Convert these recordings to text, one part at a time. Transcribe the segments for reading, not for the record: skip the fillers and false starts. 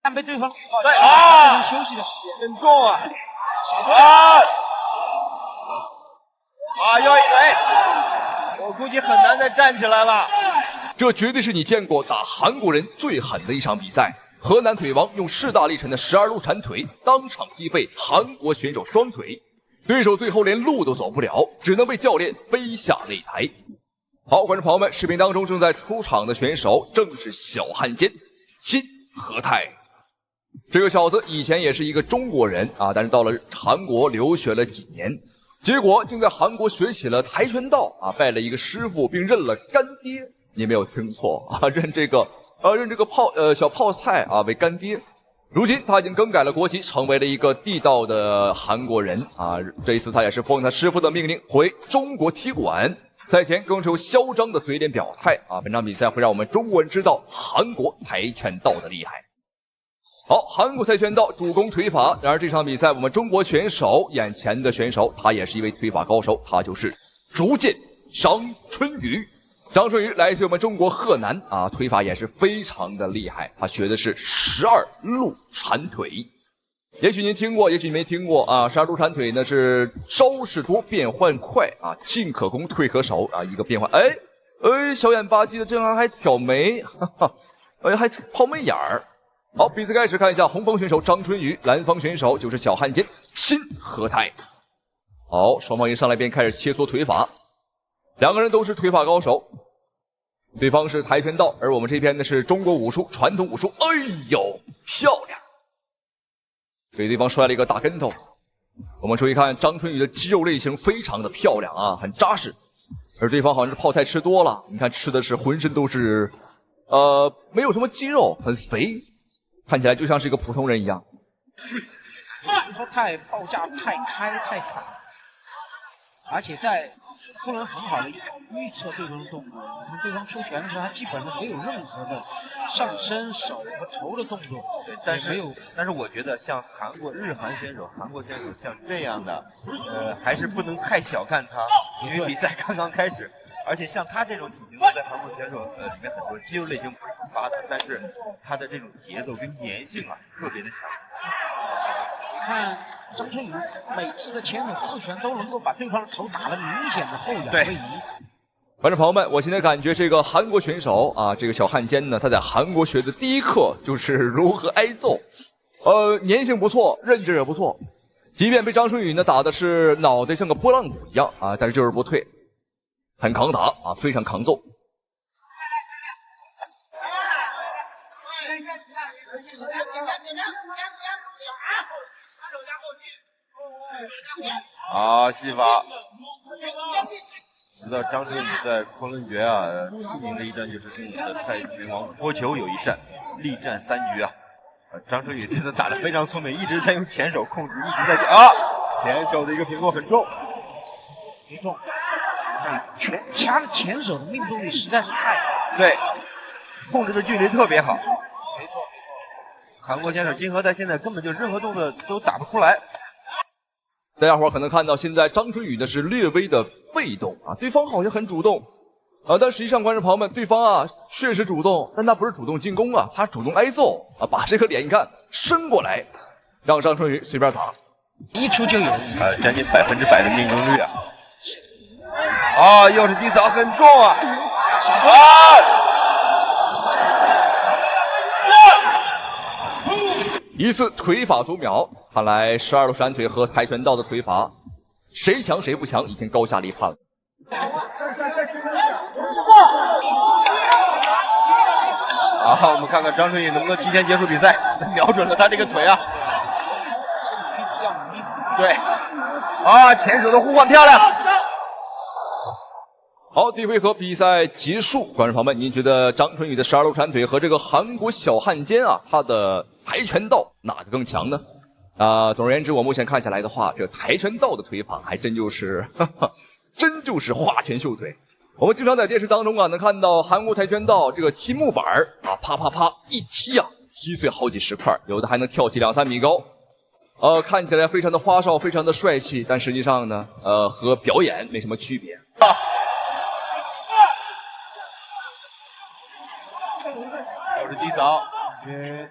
但被对方对啊，休息的时间很重啊！又一腿，我估計很難再站起來了。這絕對是你見過打韓國人最狠的一場比賽。河南腿王用勢大力沉的12路鏟腿，當場踢飛韓國選手雙腿，對手最後連路都走不了，只能被教練背下擂台。好，觀眾朋友們，視頻當中正在出場的選手正是小漢奸辛和泰。這個小子以前也是一個中國人啊，但是到了韓國留學了幾年，結果竟在韓國學起了跆拳道啊，拜了一個師傅，並認了乾爹。你沒有聽錯啊，認這個小泡菜啊為乾爹。如今他已經更改了國籍，成為了一個地道的韓國人啊。這一次他也是奉他師傅的命令回中國踢館。賽前更是有囂張的嘴臉表態啊，本場比賽會讓我們中國人知道韓國跆拳道的厲害。好，韓國跆拳道主攻腿法，然而這場比賽我們中國選手眼前的選手，他也是一位腿法高手，他就是竹劍張春雨。張春雨來自我們中國河南啊，腿法也是非常的厲害，他学的是12路鏟腿。也許您聽過，也許你沒聽過啊。12路鏟腿呢是招式多，變換快啊，進可攻，退可守啊，一個變換。小眼吧唧的，這樣還挑眉，哈哈，還拋眉眼兒。好，比賽開始，看一下紅方選手張春雨，藍方選手就是小漢奸辛和泰。好，雙方一上來便開始切磋腿法，兩個人都是腿法高手。對方是跆拳道，而我們這邊呢是中國武術，傳統武術。哎呦，漂亮！給對方摔了一個大跟頭。我們注意看張春雨的肌肉類型非常的漂亮啊，很扎實。而對方好像是泡菜吃多了，你看吃的是渾身都是，沒有什麼肌肉，很肥，看起來就像是一個普通人一樣。他太報價太開太散，而且在不能很好的預測對方的動作。你看對方出拳的時候，他基本上沒有任何的上身、手和頭的動作。对，但是我覺得像日韓選手像這樣的，還是不能太小看他，因為比賽剛剛開始。而且像他這種體型的，在韓國選手裡面很多肌肉類型不是很發達，但是他的這種節奏跟粘性啊特別的強。看張春雨每次的前手刺拳都能夠把對方的頭打得明顯的後仰位移。觀眾朋友們，我現在感覺這個韓國選手啊，這個小漢奸呢，他在韓國學的第一課就是如何挨揍，粘性不錯，韌勁也不錯。即便被張春雨呢打的是腦袋像個撥浪鼓一樣啊，但是就是不退，很抗打啊，非常抗揍。好，戏法。知道張春雨在崑崙決啊，出名的一戰就是跟我們的太拳王波球有一戰，力戰3局啊。張春雨這次打得非常聰明，一直在用前手控制，一直在前手的一個平握很重，沒重。他的前手的命中率實在是太好，對，控制的距離特別好。沒錯。韓國選手金和泰現在根本就任何動作都打不出來。大家伙可能看到，現在張春雨的是略微的被動啊，對方好像很主動啊，但實際上觀眾朋友們，對方啊確實主動，但他不是主動進攻啊，他主動挨揍啊，把這個臉你看伸過來，讓張春雨隨便打，一出就有，將近100%的命中率啊！又是低掃很重啊！一次腿法读秒，看來12路閃腿和跆拳道的腿法，誰強誰不強已經高下立判了。好，我們看看張春雨能不能提前結束比賽，瞄準了他這個腿啊！對，前手的互換漂亮。好，第一回合比賽結束，觀眾朋友們，您覺得張春雨的12路閃腿和這個韓國小漢奸啊，他的跆拳道哪個更強呢？總而言之，我目前看下來的話，這個跆拳道的腿法還真就是花拳繡腿。我們經常在電視當中啊，能看到韓國跆拳道這個踢木板啊，啪啪啪一踢啊，踢碎好幾10塊，有的還能跳起2、3米高。看起來非常的花哨，非常的帥氣，但實際上呢，和表演沒什麼區別。又是低掃，觉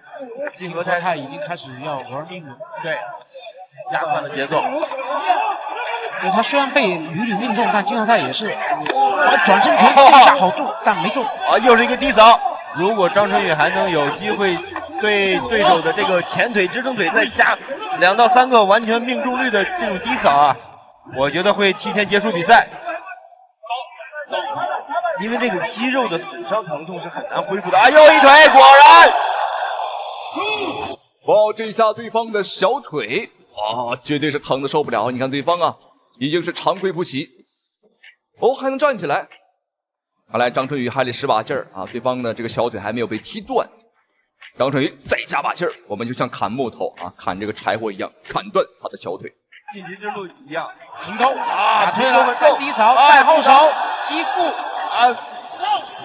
金和泰已经开始要玩命了。对，加快了节奏。对，他虽然被屡屡命中，但金和泰也是转身拳这下好中，但没中。啊，又是一个低扫。如果张春雨还能有机会对对手的这个前腿支撑腿再加2到3个完全命中率的这种低扫啊，我觉得会提前结束比赛。因为这个肌肉的损伤疼痛是很难恢复的啊！又一腿，果然，哇，这下对方的小腿啊，绝对是疼的受不了。你看对方啊，已经是长跪不起，哦，还能站起来。看来张春雨还得使把劲儿啊，对方的这个小腿还没有被踢断。张春雨再加把劲儿，我们就像砍木头啊，砍这個柴火一样，砍断他的小腿。晋级之路一样，平头啊，推了，再低扫，再后手，击腹。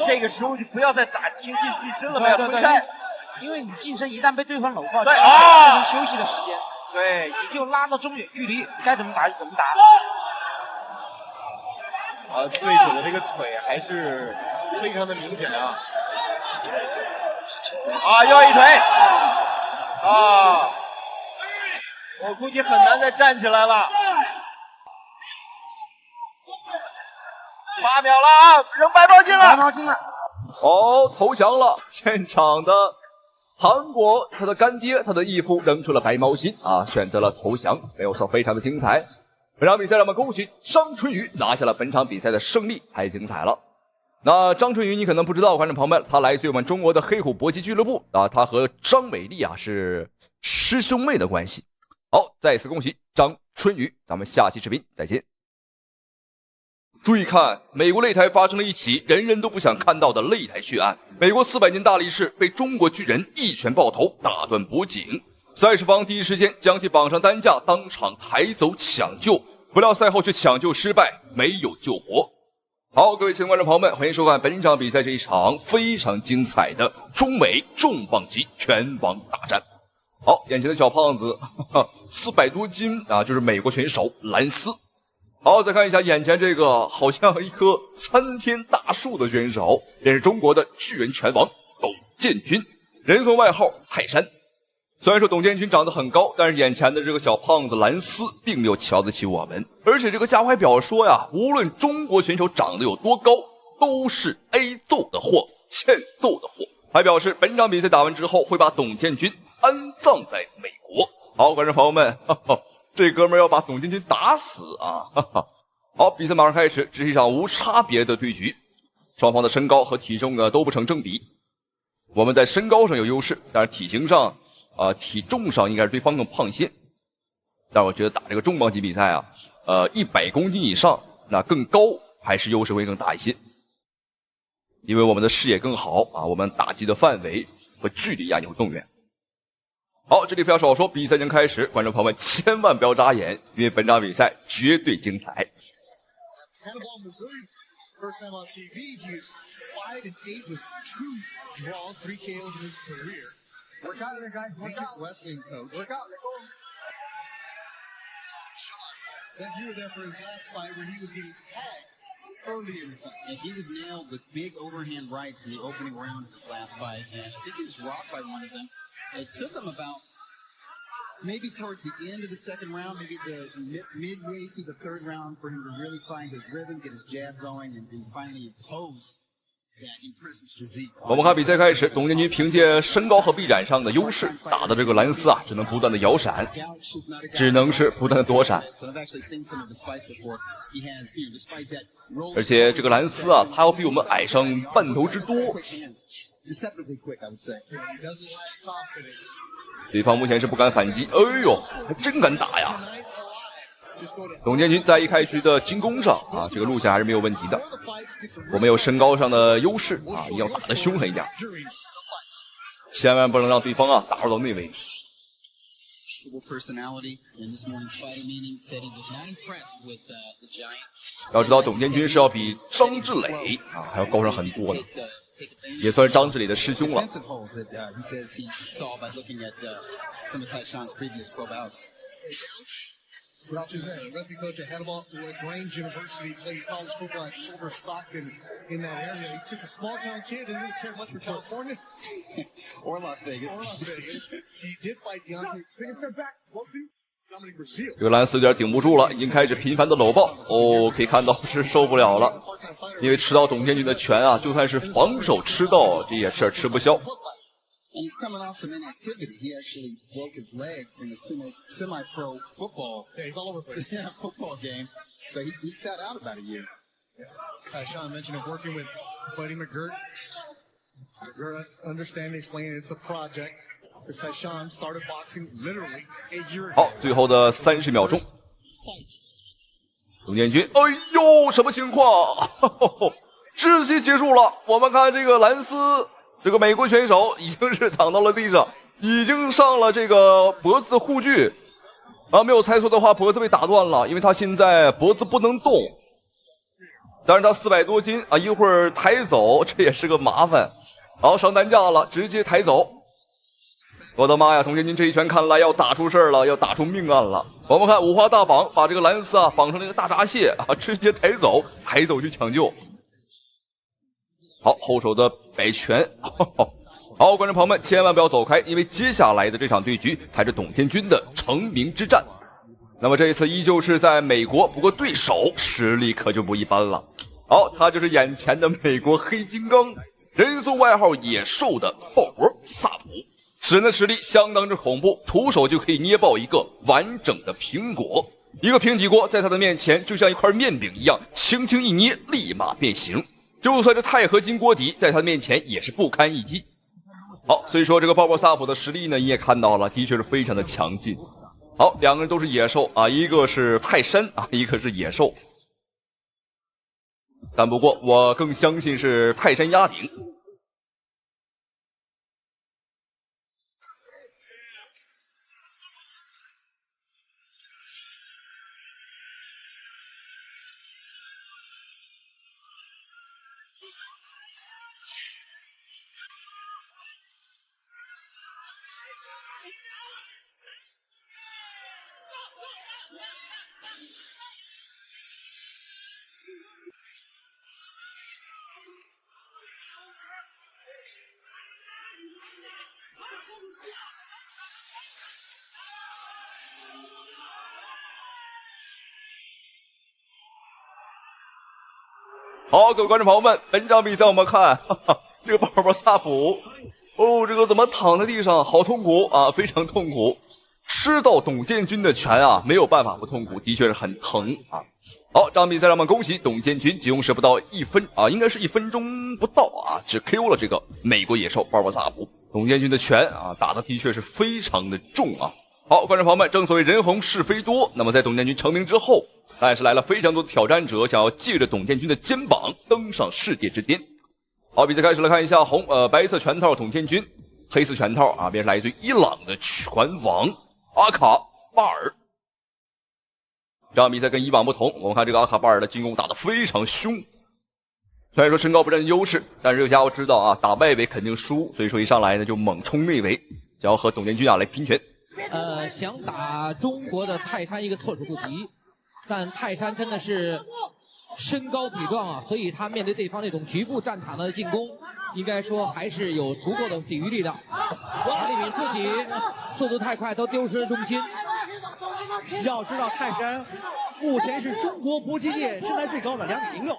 这个时候就不要再打挺进近身了，对，因为你近身一旦被对方搂抱，对啊，休息的时间，对，你就拉到中远距離，該怎麼打就怎麼打。对手的這個腿還是非常的明顯啊！又一腿啊！我估計很難再站起來了。8秒了啊，扔白毛巾了，白毛巾了。哦，投降了。現場的韓國，他的乾爹，他的義父扔出了白毛巾啊，選擇了投降，沒有錯，非常的精彩。本場比賽讓我們恭喜張春雨拿下了本場比賽的勝利，太精彩了。那張春雨你可能不知道，觀眾朋友們，他來自於我們中國的黑虎搏擊俱樂部啊，他和張美麗啊是師兄妹的關係。好，再次恭喜張春雨，咱們下期視頻再見。注意看，美國擂台發生了一起人人都不想看到的擂台血案。美國400斤大力士被中國巨人一拳爆頭，打斷脖頸。賽事方第一時間將其綁上擔架，當場抬走搶救，不料賽後卻搶救失敗，沒有救活。好，各位親愛的觀眾朋友們，歡迎收看本場比賽，這一場非常精彩的中美重磅級拳王大戰。好，眼前的小胖子400多斤啊，就是美國選手蘭斯。好，再看一下眼前這個好像一棵參天大樹的選手，這是中國的巨人拳王董建軍，人送外號泰山。雖然說董建軍長得很高，但是眼前的這個小胖子蘭斯並沒有瞧得起我們，而且這個家懷表說呀，無論中國選手長得有多高，都是 A 揍的貨，欠揍的貨。還表示本場比賽打完之後會把董建軍安葬在美國。好，觀眾朋友們，這哥們兒要把董建軍打死啊！好，比賽馬上開始，這是一場無差別的對局，雙方的身高和體重呢都不成正比。我們在身高上有優勢，但是體型上體重上應該是對方更胖些。但我覺得打這個重磅級比賽啊，100公斤以上，那更高還是優勢會更大一些。因為我們的視野更好啊，我們打擊的範圍和距離呀有更遠。好，這裡不要少說，比賽已經開始，觀眾朋友們千萬不要眨眼，因為本場比賽絕對精彩。Early in the fight. And he was nailed with big overhand rights in the opening round of his last fight, and I think he was rocked by one of them. It took him about maybe towards the end of the second round, maybe the midway through the third round for him to really find his rhythm, get his jab going, and finally impose that impressive physique. 我們看比賽開始，董建軍憑借身高和臂展上的優勢，打的這個蘭斯啊，只能不斷的搖閃，只能是不斷的躲閃。而且這個蘭斯啊，他要比我們矮上半頭之多。對方目前是不敢反擊，哎呦，還真敢打呀！董建軍在一開局的進攻上啊，這個路線還是沒有問題的。我們有身高上的優勢啊，一定要打得兇狠一點，千萬不能讓對方啊打入到內圍。要知道董建軍是要比張志磊啊還要高上很多的，也算是張志磊的師兄了。What else is there? Wrestling coach at LaGrange University, played college football at Culver Stockton in that area. He's just a small town kid, didn't really care much for California. Or Las Vegas. He did fight Deontay. Take a step back. Dominic Brazil. 这个兰斯有点顶不住了，已经开始频繁的搂抱。哦，可以看到是受不了了，因为吃到董建军的拳啊，就算是防守吃到，这也是吃不消。 And he's coming off some inactivity. He actually broke his leg in a semi-pro football. Yeah, he's all over the place. Yeah, football game. So he sat out about a year. Yeah. Tyshawn mentioned it working with Buddy McGirt. McGirt understanding, explaining it's a project. Because Tyshawn started boxing literally a year ago. 好，最后的30秒钟，董建军，哎呦，什麼情況？窒息結束了。我們看這個蘭斯。 這個美國選手已經是躺到了地上，已經上了這個脖子的護具，啊，沒有猜錯的話，脖子被打斷了，因為他現在脖子不能動。但是他400多斤啊，一會兒抬走，這也是個麻煩。好，上擔架了，直接抬走。我的媽呀，董建軍這一拳看來要打出事兒了，要打出命案了。我們看五花大綁，把這個蘭斯啊綁成那個大閘蟹啊，直接抬走去搶救。 好，後手的擺拳，好，觀眾朋友們千萬不要走開，因為接下來的這場對局才是董建軍的成名之戰。那麼這一次依舊是在美國，不過對手實力可就不一般了。好，他就是眼前的美國黑金剛，人送外號野獸的鮑勃薩普。此人的實力相當之恐怖，徒手就可以捏爆一個完整的蘋果。一個平底鍋在他的面前就像一塊麵餅一樣，輕輕一捏，立馬變形。 就算是鈦合金鍋底，在他面前也是不堪一擊。好，所以說這個鮑勃薩普的實力呢，你也看到了，的確是非常的強勁。好，兩個人都是野獸啊，一個是泰山啊，一個是野獸。但不過我更相信是泰山壓頂。 好，各位觀眾朋友們，本場比賽我們看，這個鮑勃薩普，哦，這個怎麼躺在地上，好痛苦啊，非常痛苦。吃到董建軍的拳啊，沒有辦法不痛苦，的確是很疼啊。好，這場比賽讓我們恭喜董建軍，只用時不到1分啊，應該是1分鐘不到啊，只 KO 了這個美國野獸鮑勃薩普。董建軍的拳啊，打得的確是非常的重啊。好，觀眾朋友們，正所謂人紅是非多，那麼在董建軍成名之後，但是來了非常多的挑戰者，想要借着董建軍的肩膀登上世界之巔。好，比賽開始了，看一下白色拳套董建軍，黑色拳套啊，便是來自於伊朗的拳王阿卡巴爾。這場比賽跟以往不同，我們看這個阿卡巴爾的進攻打得非常兇。雖然說身高不佔優勢，但是這個家伙知道啊，打外圍肯定輸，所以說一上來呢就猛衝內圍，想要和董建軍啊來拼拳。想打中國的泰山一個措手不及，但泰山真的是身高體壯啊，所以他面對對方那種局部戰場的進攻，應該說還是有足夠的抵禦力的。馬立敏自己速度太快，都丟失了重心。要知道泰山目前是中國搏擊界身材最高的2.06米。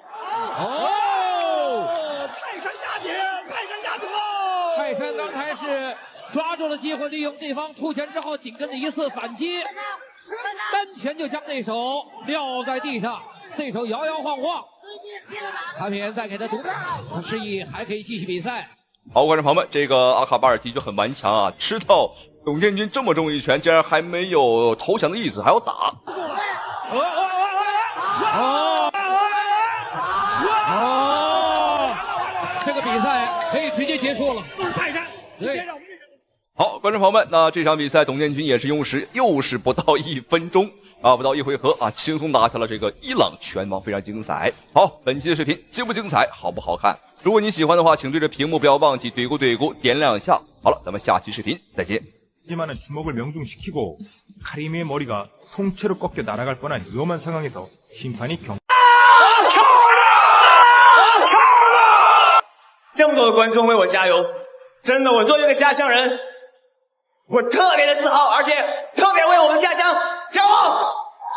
泰山壓頂，泰山壓頂嘍！泰山剛才是抓住了機會，利用對方出拳之後緊跟着一次反擊，單拳就將對手撂在地上，對手搖搖晃晃。卡片再給他獨不示意，還可以繼續比賽。好，觀眾朋友們，這個阿卡巴爾的確很頑強啊，吃到董建軍這麼重一拳，竟然還沒有投降的意思，還要打。這個比賽可以直接結束了。泰山，對。好，觀眾朋友們，那這場比賽董建軍也是用時又是不到1分鐘啊，不到1回合啊，輕鬆拿下了這個伊朗拳王，非常精彩。好，本期的視頻精不精彩，好不好看？如果你喜歡的話，請對着屏幕不要忘記對咕點2下。好了，咱們下期視頻再見。하지만은 주먹을 명중시키고 카림의 머리가 통째로 꺾여 날아갈 뻔한 위험한 상황에서 심판이 这么多的观众为我加油，真的，我作为一个家乡人，我特别的自豪，而且特别为我们家乡骄傲，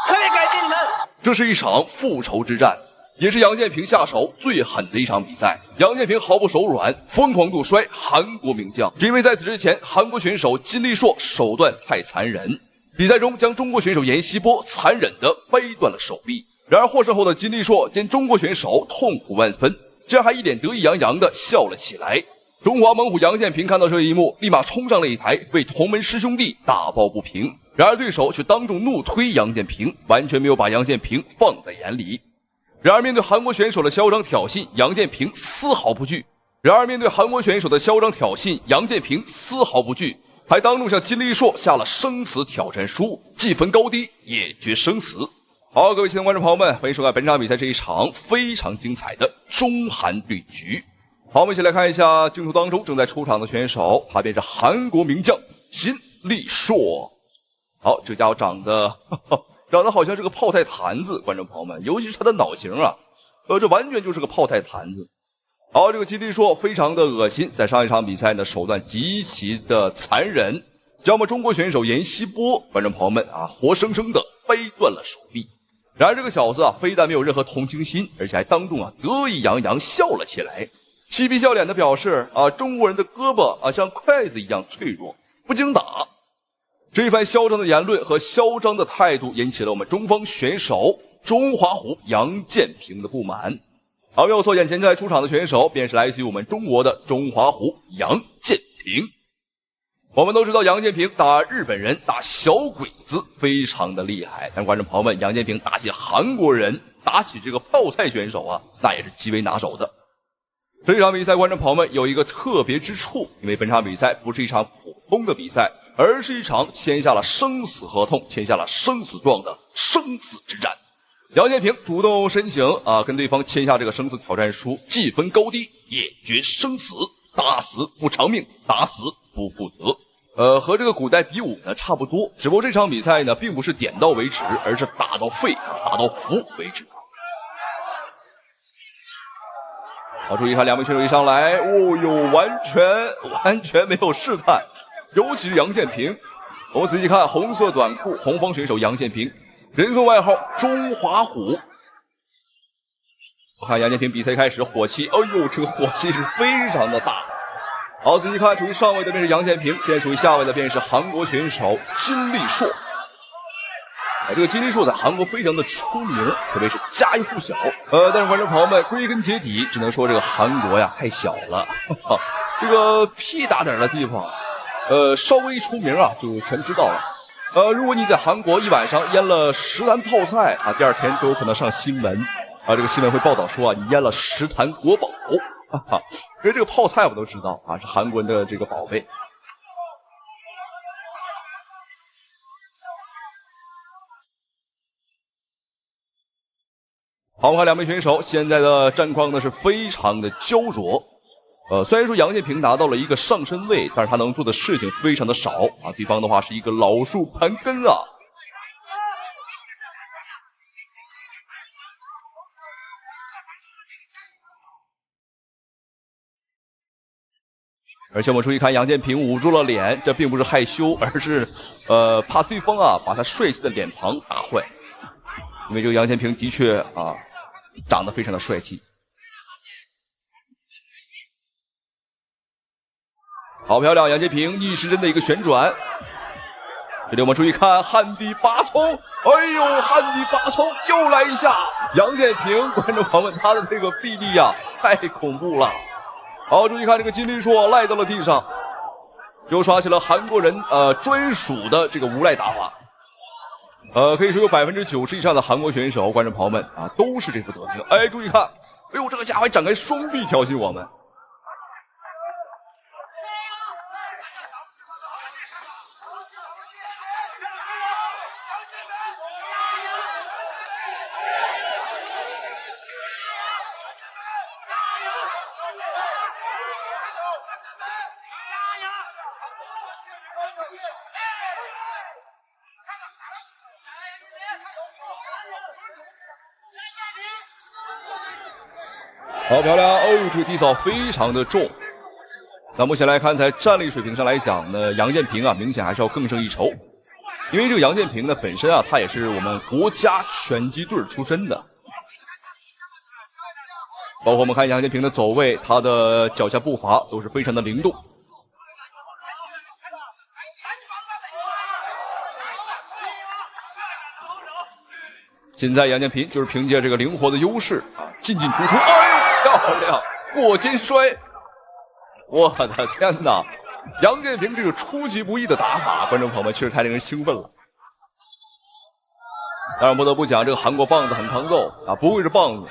特别感谢你们。这是一场复仇之战，也是杨建平下手最狠的一场比赛。杨建平毫不手软，疯狂怒摔韩国名将，只因为在此之前，韩国选手金立硕手段太残忍，比赛中将中国选手严希波残忍地掰断了手臂。然而获胜后的金立硕见中国选手痛苦万分，竟然还一脸得意洋洋地笑了起来。中华猛虎杨建平看到这一幕，立马冲上擂台为同门师兄弟打抱不平。然而对手却当众怒推杨建平，完全没有把杨建平放在眼里。然而面对韩国选手的嚣张挑衅，杨建平丝毫不惧。还当众向金立硕下了生死挑戰書，既分高低，也決生死。好，各位親愛的觀眾朋友們，歡迎收看本場比賽這一場非常精彩的中韓對決。好，我們一起來看一下鏡頭當中正在出場的選手，他便是韓國名將金立碩。好，這家伙長得好像是個泡菜壇子，觀眾朋友們，尤其是他的腦型啊，這完全就是個泡菜壇子。好，這個金立碩非常的惡心，在上一場比賽呢，手段極其的殘忍，將我們中國選手嚴希波，觀眾朋友們啊，活生生的掰斷了手臂。然而這個小子啊，非但沒有任何同情心，而且還當眾啊得意洋洋笑了起來，嬉皮笑臉的表示啊，中國人的胳膊啊像筷子一樣脆弱，不經打。這一番囂張的言論和囂張的態度，引起了我們中方選手中華虎楊建平的不滿。好，沒有錯，眼前正在出場的選手便是來自於我們中國的中華虎楊建平。我們都知道楊建平打日本人打小鬼子非常的厲害，但觀眾朋友們，楊建平打起韓國人，打起這個泡菜選手啊，那也是極為拿手的。這場比賽觀眾朋友們有一個特別之處，因為本場比賽不是一場普通的比賽，而是一場簽下了生死合同、簽下了生死狀的生死之戰。楊建平主動申請啊，跟對方簽下這個生死挑戰書，既分高低，也決生死，打死不償命，打死不負責。和這個古代比武呢差不多，只不過這場比賽呢並不是點到為止，而是打到廢、打到服為止。好，注意看兩位選手一上來，哦喲，完全沒有試探，尤其是楊建平。我們仔細看紅色短褲，紅方選手楊建平，人送外號中華虎。我看楊建平比賽開始，火氣，哎呦，這個火氣是非常的大。好，仔細看，處於上位的便是楊建平，現在處於下位的便是韓國選手金立碩。這個金立碩在韓國非常的出名，可謂是家喻戶曉。但是觀眾朋友們，歸根結底，只能說這個韓國呀太小了。這個屁大點的地方，稍微一出名啊，就全知道了。如果你在韓國一晚上醃了10壇泡菜啊，第二天都有可能上新聞啊，這個新聞會報道說啊，你醃了10壇國寶。因為這個泡菜我們都知道啊，是韓國人的這個寶貝。好，我們看兩位選手現在的戰況呢是非常的焦灼。雖然說楊建平拿到了一個上身位，但是他能做的事情非常的少啊。對方的話是一個老樹盤根啊。而且我們注意看楊建平捂住了臉，這並不是害羞，而是怕對方啊把他帥氣的臉龐打壞。因為這個楊建平的確啊長得非常的帥氣。好漂亮，楊建平逆時針的一個旋轉。這裡我們注意看旱地拔蔥，哎呦，旱地拔蔥又來一下。楊建平，觀眾朋友們，他的這個臂力呀太恐怖了。好，注意看這個金立碩賴到了地上，又耍起了韓國人專屬的這個無賴打法。可以說有90%以上的韓國選手，觀眾朋友們啊，都是這副德行。哎，注意看，哎呦，這個家伙還展開雙臂挑釁我們。好漂亮哦！这个低扫非常的重。咱目前来看，在战力水平上来讲呢，杨建平啊，明显还是要更胜一筹。因为这个杨建平呢，本身啊，他也是我们国家拳击队出身的。包括我们看杨建平的走位，他的脚下步伐都是非常的灵动。现在杨建平就是凭借这个灵活的优势啊，进进出出，哎，漂亮，过肩摔！我的天哪，杨建平这个出其不意的打法，觀眾朋友們確實太令人興奮了。當然不得不講，這個韓國棒子很抗揍啊，不會是棒子。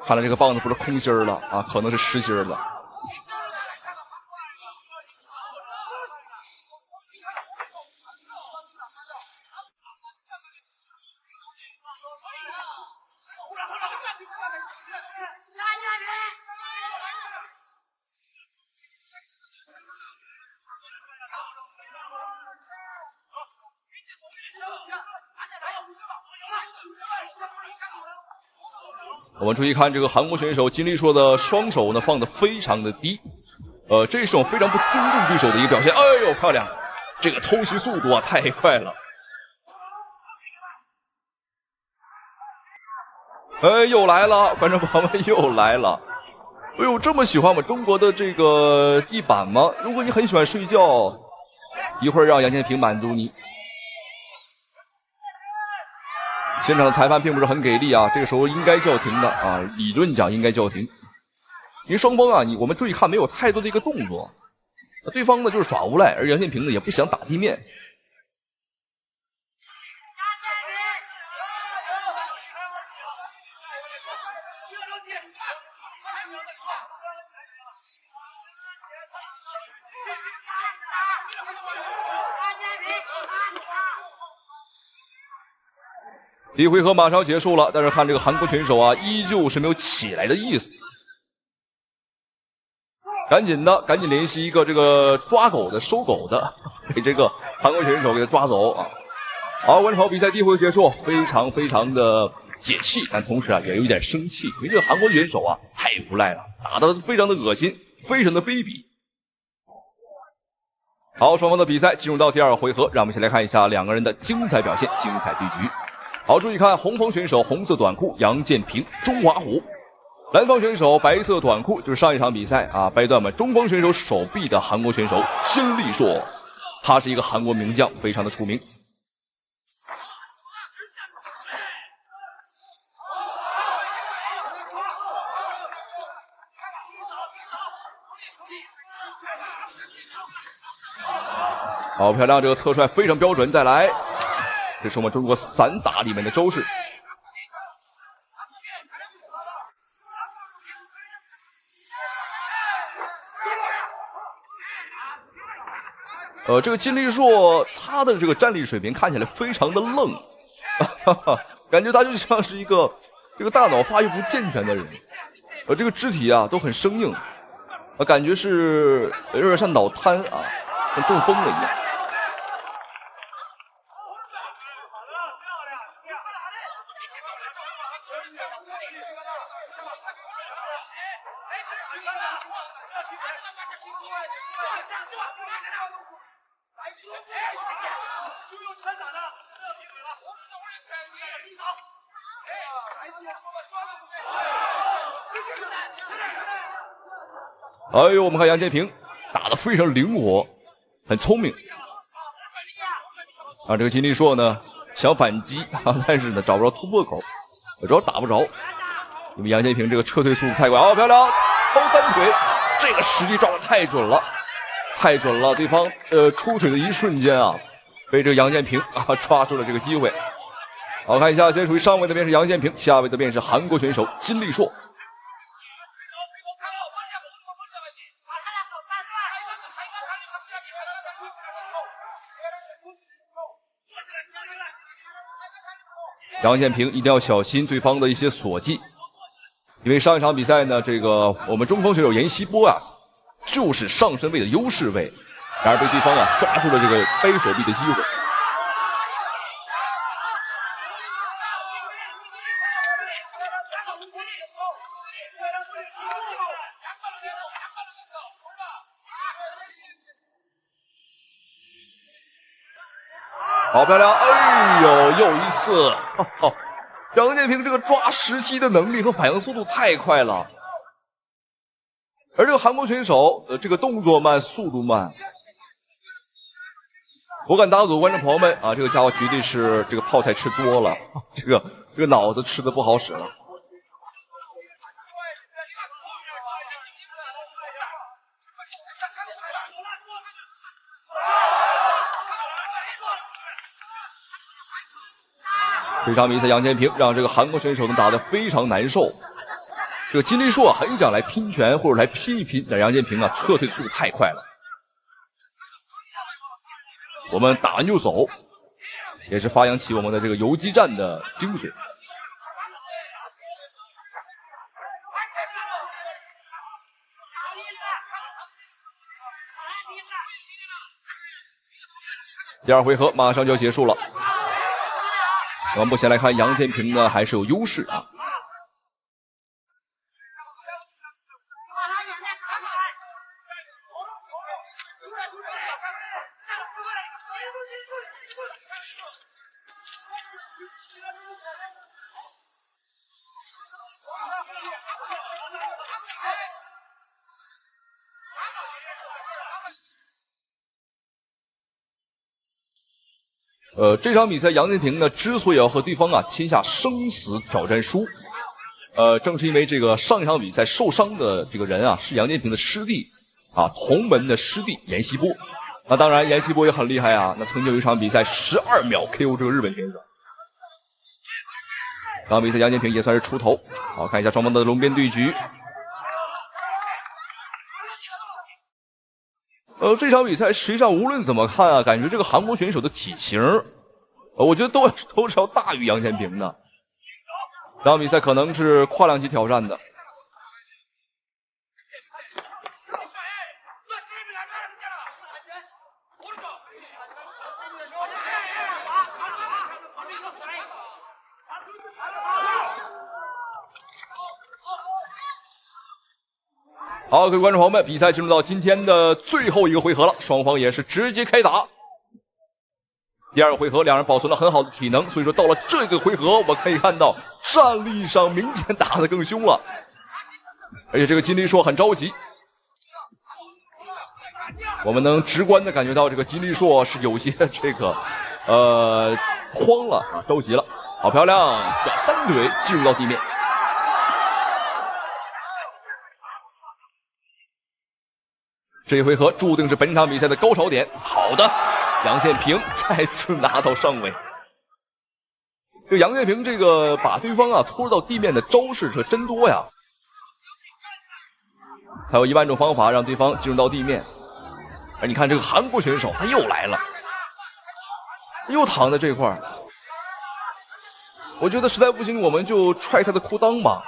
看來這個棒子不是空心兒了啊，可能是實心兒了。我們注意看這個韓國選手金立碩的雙手呢放得非常的低，這是種非常不尊重對手的一個表現。哎呦，漂亮！這個偷襲速度啊太快了。哎，又來了，觀眾朋友們又來了。哎呦，這麼喜歡我們中國的這個地板嗎？如果你很喜歡睡覺，一會兒讓楊建平滿足你。現場的裁判並不是很給力啊，這個時候應該叫停的啊，理論講應該叫停。因為雙方啊，我們注意看沒有太多的一個動作，對方呢就是耍無賴，而楊建平呢也不想打地面。第一回合馬上結束了，但是看這個韓國選手啊，依舊是沒有起來的意思。趕緊聯繫一個這個抓狗的、收狗的，給這個韓國選手給他抓走啊！好，觀眾朋友，比賽第一回合結束，非常的解氣，但同時啊也有一點生氣，因為這個韓國選手啊太無賴了，打得非常的惡心，非常的卑鄙。好，雙方的比賽進入到第二回合，讓我們一起來看一下兩個人的精彩表現、精彩對局。好，注意看紅方選手紅色短褲楊建平，中華虎；藍方選手白色短褲，就是上一場比賽啊掰斷我們中方選手手臂的韓國選手金立碩，他是一個韓國名將，非常的出名。好漂亮，這個側踹非常標準，再來。這是我們中國散打裡面的招式。這個金立碩他的這個戰力水平看起來非常的愣，感覺他就像是一個這個大腦發育不健全的人，這個肢體啊都很生硬，感覺是有點像腦癱啊，跟中風了一樣。哎呦，我們看楊建平打得非常靈活，很聰明。啊，這個金立碩呢想反擊啊，但是呢找不着突破口，主要打不着，因為楊建平這個撤退速度太快。哦，漂亮，掏單腿，這個時機抓得太準了，太準了。對方出腿的一瞬間啊，被這個楊建平啊抓住了這個機會。好，看一下，現在屬於上位的便是楊建平，下位的便是韓國選手金立碩。楊建平一定要小心對方的一些鎖技，因為上一場比賽呢，這個我們中鋒選手嚴希波啊，就是上身位的優勢位，然而被對方啊抓住了這個掰手臂的機會。好漂亮！哎呦，又一次！杨建平这个抓时机的能力和反应速度太快了，而这个韩国选手这个动作慢，速度慢。我敢打赌，观众朋友们啊，这个家伙绝对是这个泡菜吃多了，这个脑子吃的不好使了。这场比赛，杨建平让这个韩国选手们打得非常难受。这个金立硕很想来拼拳或者来拼一拼，但杨建平啊撤退速度太快了。我们打完就走，也是发扬起我们的这个游击战的精髓。第二回合马上就要结束了。我们目前来看，杨建平呢还是有优势啊。这场比赛杨建平呢之所以要和对方啊签下生死挑戰書，正是因為這個上一場比賽受傷的這個人啊是楊建平的師弟啊，同門的師弟嚴希波。那當然嚴希波也很厲害啊，那曾經有一場比賽12秒 KO 這個日本選手。這場比賽楊建平也算是出頭。好，看一下雙方的龍邊對局。這場比賽實際上無論怎麼看啊，感覺這個韓國選手的體型，我覺得都是要大於楊建平的。這場比賽可能是跨量級挑戰的。好，各位觀眾朋友們，比賽進入到今天的最後一個回合了，雙方也是直接開打。第二個回合，兩人保存了很好的體能，所以說到了這個回合，我們可以看到戰力上明顯打得更兇了，而且這個金立碩很着急，我們能直觀的感覺到這個金立碩是有些這個慌了，着急了。好漂亮，單腿進入到地面。這一回合注定是本場比賽的高潮點。好的，楊建平再次拿到上位。這楊建平這個把對方啊拖到地面的招式可真多呀，他有10000種方法讓對方進入到地面。而你看這個韓國選手他又來了，又躺在這塊兒，我覺得實在不行我們就踹他的褲襠吧。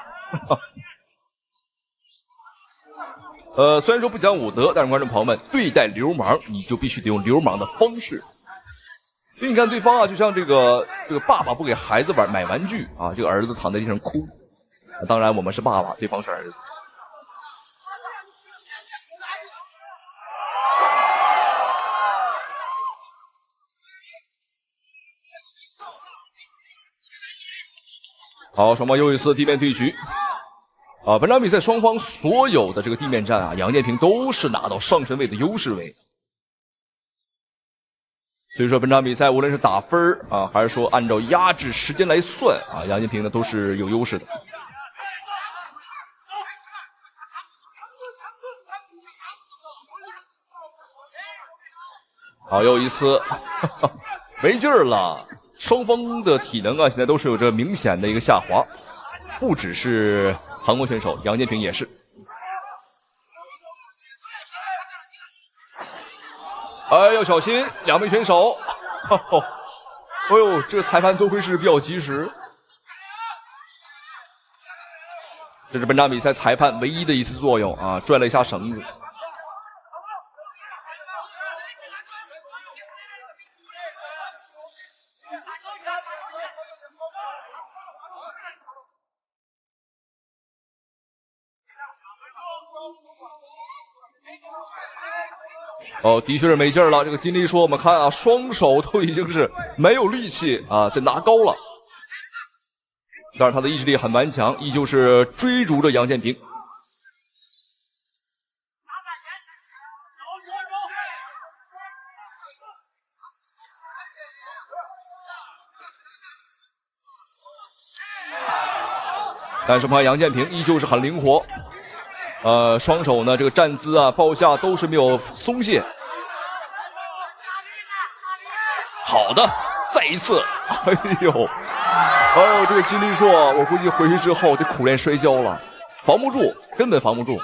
雖然說不講武德，但是觀眾朋友們，對待流氓，你就必須得用流氓的方式。所以你看對方啊，就像這個爸爸不給孩子買玩具啊，這個兒子躺在地上哭。當然我們是爸爸，對方是兒子。好，雙方又一次地面對局。本場比賽雙方所有的這個地面戰啊，楊建平都是拿到上身位的優勢位。所以說本場比賽無論是打分啊，還是說按照壓制時間來算啊，楊建平呢都是有優勢的。好，又一次沒勁兒了，雙方的體能啊現在都是有着明顯的一個下滑，不只是韓國選手楊建平也是。哎，要小心兩位選手。哎呦，這個裁判多虧是比較及時。這是本場比賽裁判唯一的一次作用啊，拽了一下繩子。哦，的確是沒勁兒了。這個金立碩，我們看啊，雙手都已經是沒有力氣啊，在拿高了。但是他的意志力很頑強，依舊是追逐着楊建平。但是我们看杨建平依舊是很靈活，雙手呢這個站姿啊、抱下都是沒有鬆懈。好的，再一次，哎呦，這個金立碩，我估計回去之後得苦練摔跤了，防不住，根本防不住。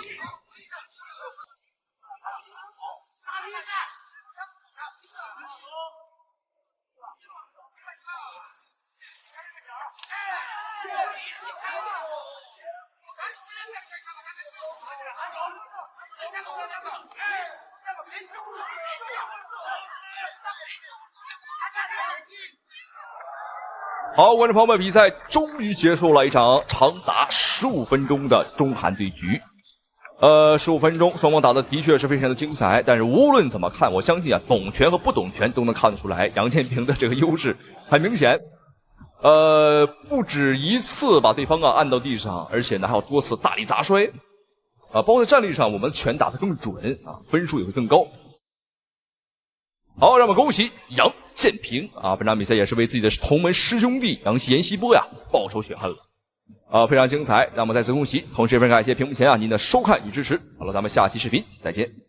好，观众朋友们，比赛终於結束了一場長達15分鐘的中韓對局。15分鐘雙方打的的確是非常的精彩，但是無論怎麼看，我相信啊，懂拳和不懂拳都能看得出來，楊建平的這個優勢很明顯。不止一次把對方啊按到地上，而且呢還有多次大力砸摔。包括在戰力上，我們拳打得更準啊，分數也會更高。好，讓我們恭喜楊建平啊！本場比賽也是為自己的同門師兄弟楊延希波呀報仇雪恨了，非常精彩。讓我們再次恭喜，同時也非常感謝屏幕前啊您的收看與支持。好了，咱們下期視頻再見。